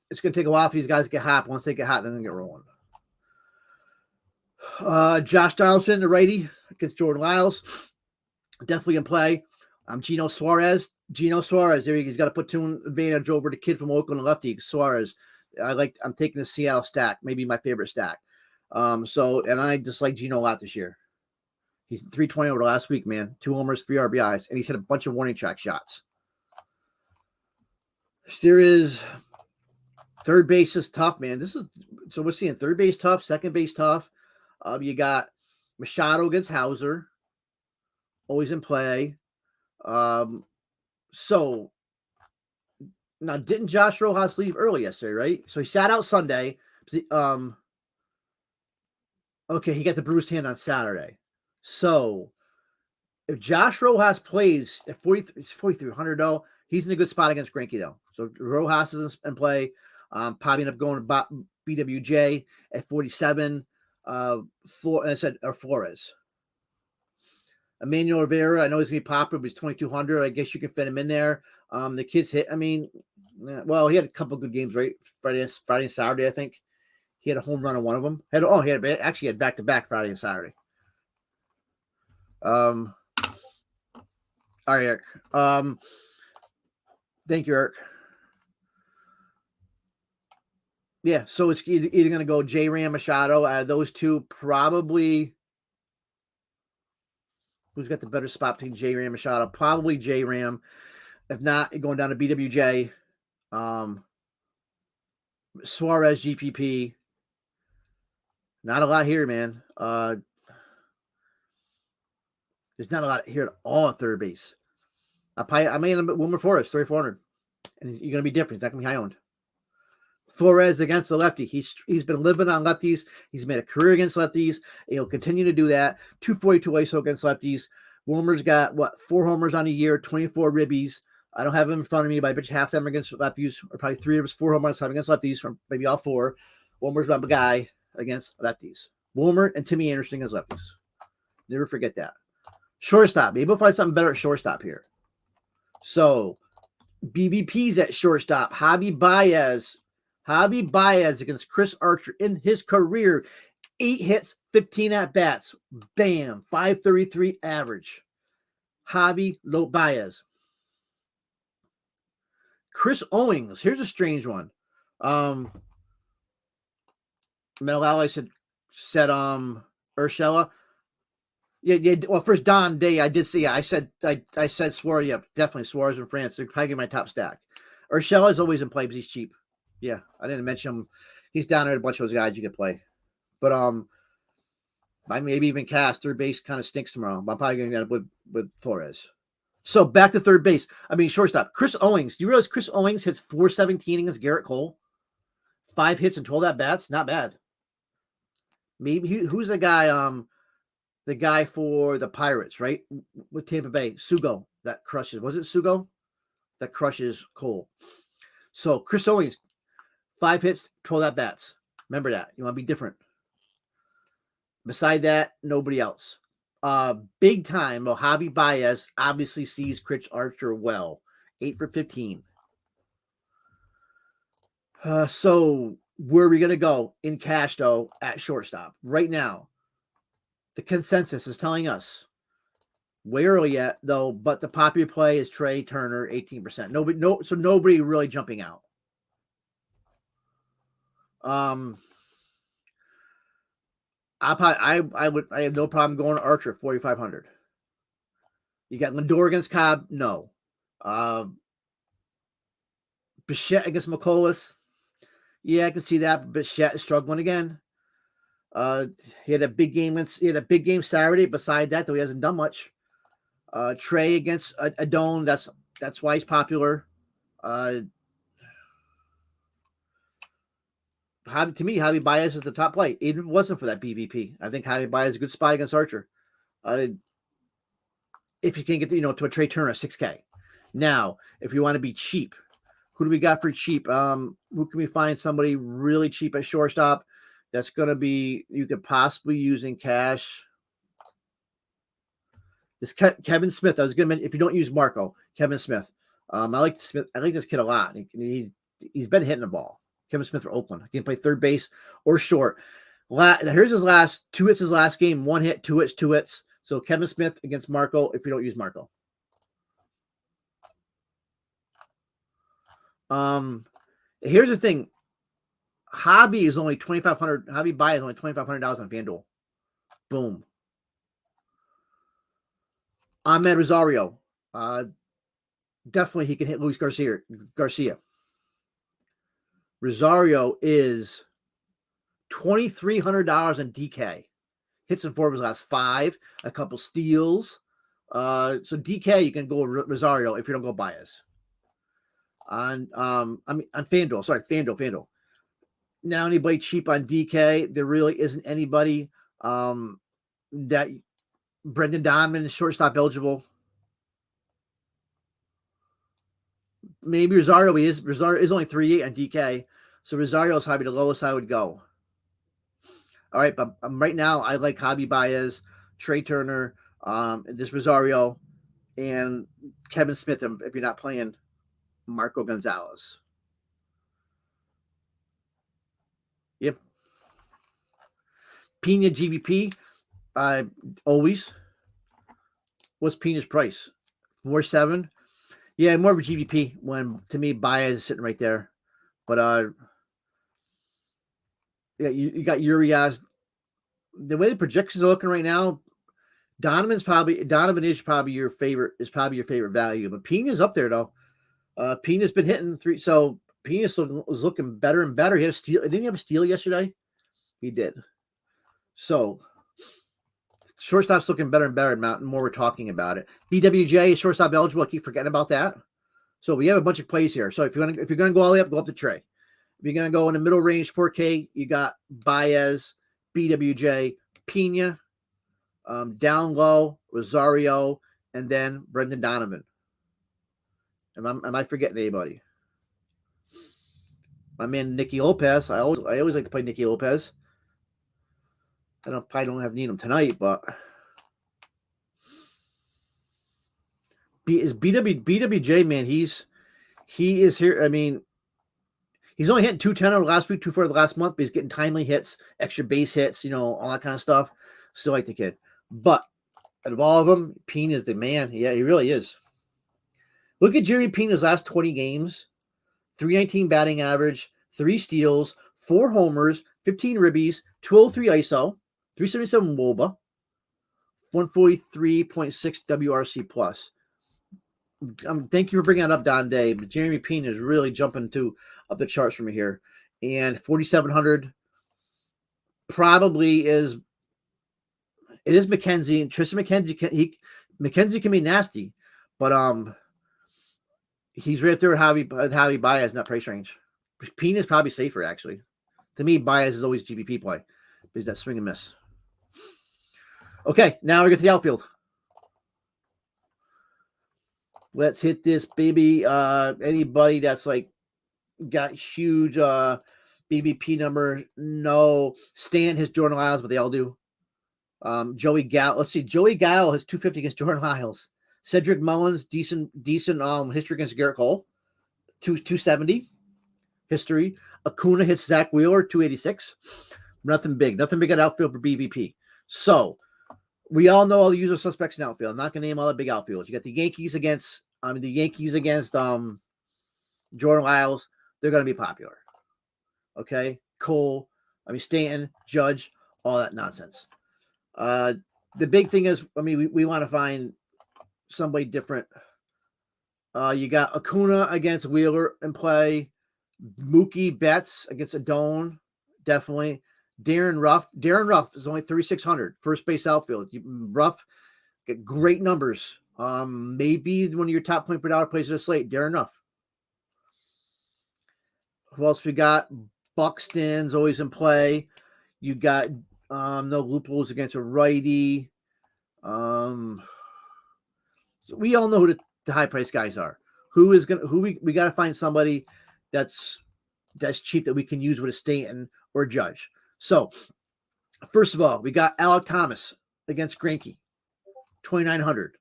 it's going to take a while for these guys to get hot. Once they get hot, then they get rolling. Josh Donaldson, the righty, against Jordan Lyles. Definitely in play. Gino Suarez. There he's got a platoon advantage over the kid from Oakland, lefty Suarez. I'm taking the Seattle stack, maybe my favorite stack. And I just like Gino a lot this year. He's 320 over the last week, man. 2 homers, 3 RBIs, and he's hit a bunch of warning track shots. There is third base is tough, man. So we're seeing third base tough, second base tough. You got Machado against Hauser, always in play. So now didn't Josh Rojas leave early yesterday, right? So he sat out Sunday. Okay, he got the bruised hand on Saturday. So if Josh Rojas plays at 4,300 though, he's in a good spot against Greinke though. So Rojas is in play. Probably end up going to BWJ at 47. Flores. Emmanuel Rivera, I know he's going to be popular, but he's 2,200. I guess you can fit him in there. The kid's hit. I mean, well, he had a couple of good games, right? Friday and Saturday, I think. He had a home run on one of them. He had back-to-back Friday and Saturday. All right, Eric. Thank you, Eric. Yeah, so it's either going to go J-Ram, Machado. Those two probably. Who's got the better spot between J-Ram, Machado? Probably J-Ram. If not, going down to BWJ. Suarez, GPP. Not a lot here, man. There's not a lot here at all at third base. I may end up at Wilmer Forrest, 3,400. And you're going to be different. He's not going to be high owned. Flores against the lefty. He's been living on lefties. He's made a career against lefties. He'll continue to do that. 242 ISO against lefties. Wilmer's got, 4 homers on a year, 24 ribbies. I don't have him in front of me, but I bet you half of them are against lefties, or probably 3 of his 4 homers against lefties, or maybe all 4. Wilmer's my guy against lefties. Wilmer and Timmy Anderson against lefties. Never forget that. Shortstop. Maybe we'll find something better at shortstop here. So, BBP's at shortstop. Javi Baez against Chris Archer in his career. 8 hits, 15 at-bats. Bam. 533 average. Javi Baez. Chris Owings. Here's a strange one. Metal said Urshela. Yeah. Well, first Don Day, I did see. I said Suarez. Yeah, definitely Suarez in France. They're probably my top stack. Urshela is always in play because he's cheap. Yeah, I didn't mention him. He's down there. A bunch of those guys you can play. But I maybe even cast third base kind of stinks tomorrow. But I'm probably going to end up with Flores. So back to third base. Shortstop. Chris Owings. Do you realize Chris Owings hits 417 against Garrett Cole? 5 hits and 12 at-bats? Not bad. Maybe who's the guy? The guy for the Pirates, right? With Tampa Bay. Sugo. That crushes. Was it Sugo? That crushes Cole. So Chris Owings, 5 hits, 12 at-bats. Remember that. You want to be different. Beside that, nobody else. Big time, Javi Baez obviously sees Chris Archer well. 8 for 15. So where are we going to go in cash, though, at shortstop? Right now, the consensus is telling us way early yet, though, but the popular play is Trey Turner, 18%. So nobody really jumping out. I have no problem going to Archer, 4,500. You got Lindor against Cobb? No. Bichette against McCollum? Yeah, I can see that. Bichette is struggling again. He had a big game. He had a big game Saturday. Beside that, though, he hasn't done much. Trey against Adone. That's why he's popular. To me, Javi Baez is the top play. Even if it wasn't for that BVP, I think Javi Baez is a good spot against Archer. If you can get to a Trey Turner at $6K. Now, if you want to be cheap, who do we got for cheap? Who can we find somebody really cheap at shortstop that's going to be you could possibly use in cash? This Kevin Smith. I was going to mention if you don't use Marco, Kevin Smith. I like Smith. I like this kid a lot. He's been hitting the ball. Kevin Smith for Oakland. He can play third base or short. Here's his last 2 hits. His last game, 1 hit, 2 hits, 2 hits. So Kevin Smith against Marco. If you don't use Marco, here's the thing. Hobby is only $2,500. Hobby buy is only $2,500 on FanDuel. Boom. Ahmed Rosario. Definitely he can hit Luis Garcia. Rosario is $2,300 on DK. Hits in 4 of his last 5, a couple steals. So DK, you can go Rosario if you don't go Baez. On FanDuel. Sorry, FanDuel. Now anybody cheap on DK? There really isn't anybody. That Brendan Donovan is shortstop eligible. Maybe Rosario is. Rosario is only 3.8 on DK. So Rosario is probably the lowest I would go. All right, but right now I like Javi Baez, Trey Turner, this Rosario, and Kevin Smith if you're not playing Marco Gonzalez. Yep. Pena GBP, always. What's Pena's price? 4.7. Yeah, more of a GBP when to me Baez is sitting right there. But yeah, you got Urias. The way the projections are looking right now, Donovan is probably your favorite value. But Pena's up there though. Pena's been hitting 3, so Pena was looking better and better. He had a steal. Didn't he have a steal yesterday? He did. So shortstop's looking better and better. Mountain more we're talking about it. BWJ is shortstop eligible. I keep forgetting about that. So we have a bunch of plays here. So if you're gonna go all the way up, go up to Trey. If you're gonna go in the middle range, 4K, you got Baez, BWJ, Pena, down low, Rosario, and then Brendan Donovan. Am I forgetting anybody? My man Nicky Lopez. I always like to play Nicky Lopez. I probably don't need him tonight, but BWJ, man, he is here. I mean, he's only hitting 210 over the last week, 240 the last month, but he's getting timely hits, extra base hits, all that kind of stuff. Still like the kid. But out of all of them, Pena is the man. Yeah, he really is. Look at Jerry Pena's last 20 games. 319 batting average, 3 steals, 4 homers, 15 ribbies, 203 ISO, 377 WOBA, 143.6 WRC plus. Thank you for bringing that up, Don Day. But Jeremy Pena is really jumping up the charts from here. And 4,700 probably is. It is McKenzie, and Tristan McKenzie can be nasty, but he's right there with Javi Baez in that price range. Pena is probably safer, actually. To me, Baez is always GPP play because that swing and miss. Okay, now we get to the outfield. Let's hit this, baby. Anybody that's got huge BBP number? No. Stan has Jordan Lyles, but they all do. Joey Gallo. Let's see. Joey Gallo has 250 against Jordan Lyles. Cedric Mullins, decent history against Garrett Cole. 270 history. Acuna hits Zach Wheeler, 286. Nothing big at outfield for BVP. So we all know all the usual suspects in outfield. I'm not going to name all the big outfielders. You got the Yankees against Jordan Lyles. They're going to be popular. Okay, Cole. Stanton, Judge, all that nonsense. The big thing is, we want to find somebody different. You got Acuna against Wheeler in play. Mookie Betts against Adone, definitely. Darren Ruff is only 3,600. First base outfield. Ruff get great numbers. Maybe one of your top point per dollar plays in the slate. Darren Ruff. Who else we got? Buxton's always in play. You got no loopholes against a righty. So we all know who the high price guys are. Who we got to find somebody that's cheap that we can use with a Stanton or a Judge. So first of all, we got Alec Thomas against Greinke, 2,900.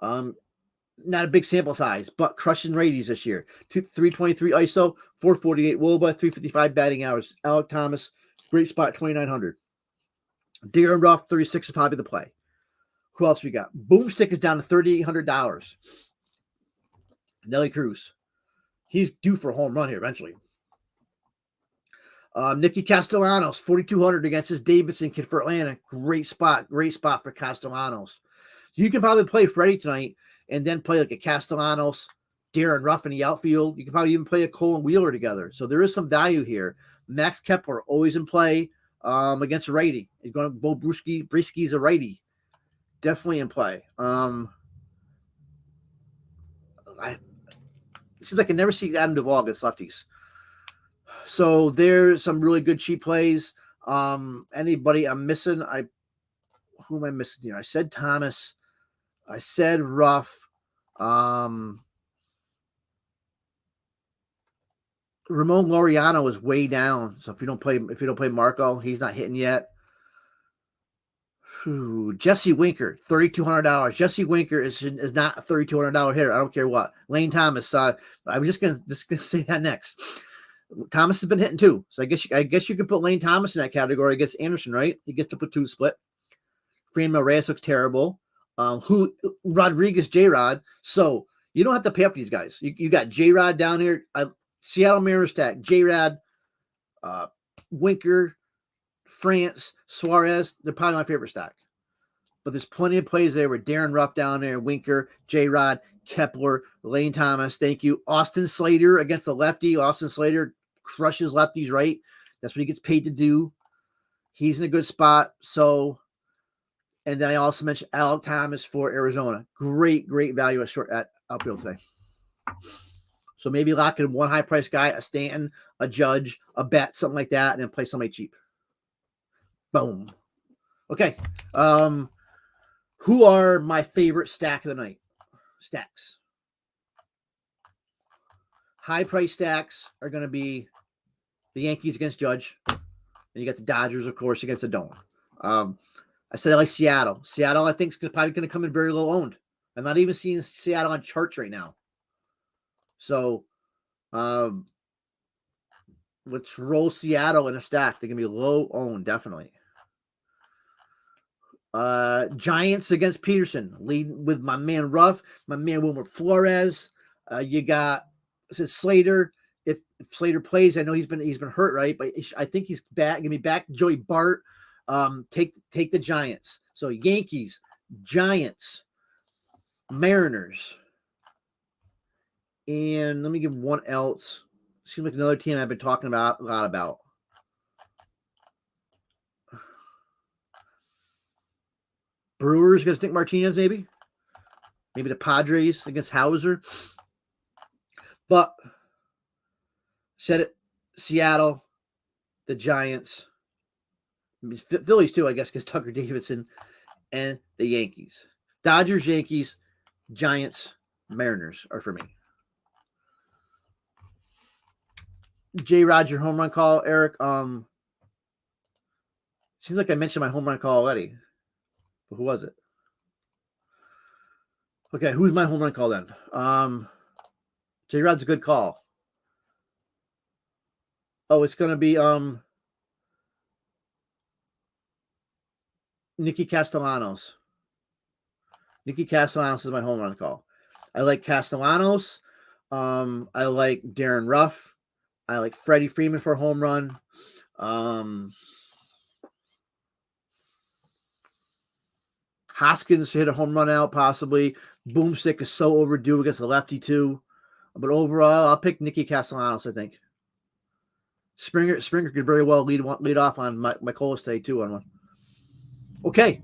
Not a big sample size, but crushing righties this year. 323 ISO, 448 WOBA, 355 batting hours. Alec Thomas, great spot, 2,900. Darren Ruff, 36 is probably the play. Who else we got? Boomstick is down to $3,800. Nelly Cruz. He's due for a home run here eventually. Nicky Castellanos, 4,200 against his Davidson kid for Atlanta. Great spot for Castellanos. You can probably play Freddie tonight and then play like a Castellanos, Darren Ruff in the outfield. You can probably even play a Cole and Wheeler together. So there is some value here. Max Kepler, always in play against a righty. He's going to Bo Brisky's a righty. Definitely in play. It seems like I never see Adam Duvall against lefties. So there's some really good cheap plays. Anybody I'm missing? Who am I missing here? I said Thomas. I said Ruff. Ramon Laureano is way down. So if you don't play Marco, he's not hitting yet. Jesse Winker, $3,200. Jesse Winker is not a $3,200 hitter. I don't care what. Lane Thomas. I was just gonna say that next. Thomas has been hitting too, so I guess you can put Lane Thomas in that category against Anderson, right? He gets to put two split. Franmil Reyes looks terrible. Rodriguez, J-Rod. So you don't have to pay up for these guys. You got J-Rod down here. Seattle Mariners stack. J-Rod, Winker, France, Suarez. They're probably my favorite stack. But there's plenty of plays there with Darren Ruff down there, Winker, J-Rod, Kepler, Lane Thomas. Thank you. Austin Slater against a lefty. Austin Slater crushes lefties, right? That's what he gets paid to do. He's in a good spot. So, and then I also mentioned Alec Thomas for Arizona. Great value at outfield today. So maybe lock in one high price guy, a Stanton, a Judge, a Bet, something like that, and then play somebody cheap. Boom. Okay. Who are my favorite stack of the night? Stacks. High price stacks are going to be the Yankees against Judge. And you got the Dodgers, of course, against the Dome. I said I like Seattle. Seattle, I think, is probably going to come in very low owned. I'm not even seeing Seattle on charts right now. So let's roll Seattle in a stack. They're going to be low owned, definitely. Giants against Peterson, leading with my man Ruff, my man Wilmer Flores. You got Slater. If Slater plays, I know he's been hurt, right? But I think he's back. Gonna be back. Joey Bart. Take the Giants. So Yankees, Giants, Mariners, and let me give one else. Seems like another team I've been talking about a lot about. Brewers against Nick Martinez, maybe. Maybe the Padres against Hauser. But said it, Seattle, the Giants, Phillies too, I guess, because Tucker Davidson, and the Yankees. Dodgers, Yankees, Giants, Mariners are for me. J. Roger home run call, Eric. Seems like I mentioned my home run call already. But who was it? Okay, who's my home run call then? J. Rod's a good call. Oh, it's gonna be Nicky Castellanos. Nicky Castellanos is my home run call. I like Castellanos. I like Darren Ruff. I like Freddie Freeman for a home run. Hoskins hit a home run out, possibly. Boomstick is so overdue against the lefty, too. But overall, I'll pick Nicky Castellanos, I think. Springer could very well lead off on my Colas today, too, on one. Okay.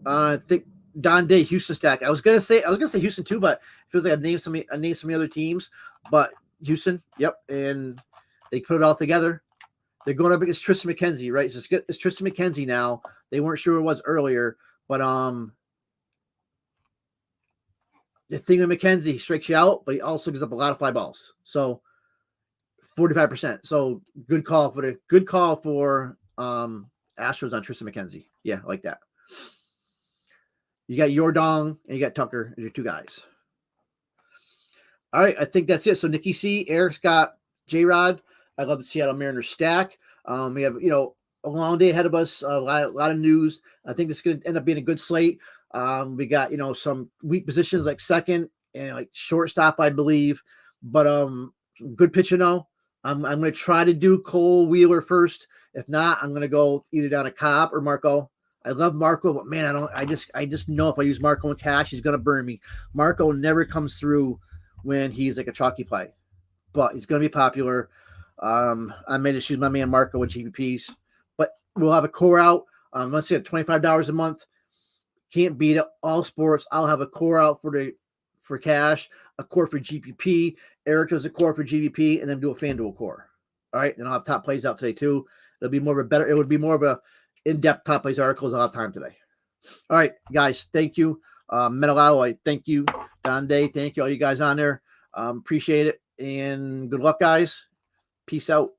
I think Don Day, Houston stack. I was gonna say Houston too, but it feels like I've named some other teams. But Houston, yep. And They put it all together. They're going up against Tristan McKenzie, right? So it's Tristan McKenzie now. They weren't sure it was earlier, but the thing with McKenzie, he strikes you out, but he also gives up a lot of fly balls. So 45%. So good call for Astros on Tristan McKenzie. Yeah, I like that. You got Yordong and you got Tucker, your two guys. All right, I think that's it. So Nikki C, Eric's got J-Rod. I love the Seattle Mariners stack. We have, a long day ahead of us, a lot of news. I think this is going to end up being a good slate. We got, some weak positions like second and like shortstop, I believe. But good pitcher now. I'm going to try to do Cole Wheeler first. If not, I'm going to go either down to Cobb or Marco. I love Marco, but man, I just know if I use Marco in cash, he's going to burn me. Marco never comes through when he's like a chalky play, but he's going to be popular. I made to choose my man Marco with GPPs, but we'll have a core out. Let's say at $25 a month. Can't beat it. All sports. I'll have a core out for cash, a core for GPP. Eric does a core for GPP, and then do a FanDuel core. All right. Then I'll have top plays out today too. It would be more of a in-depth top plays articles. I'll have time today. All right, guys. Thank you. Metal Alloy. Thank you. Don Day. Thank you. All you guys on there. Appreciate it. And good luck, guys. Peace out.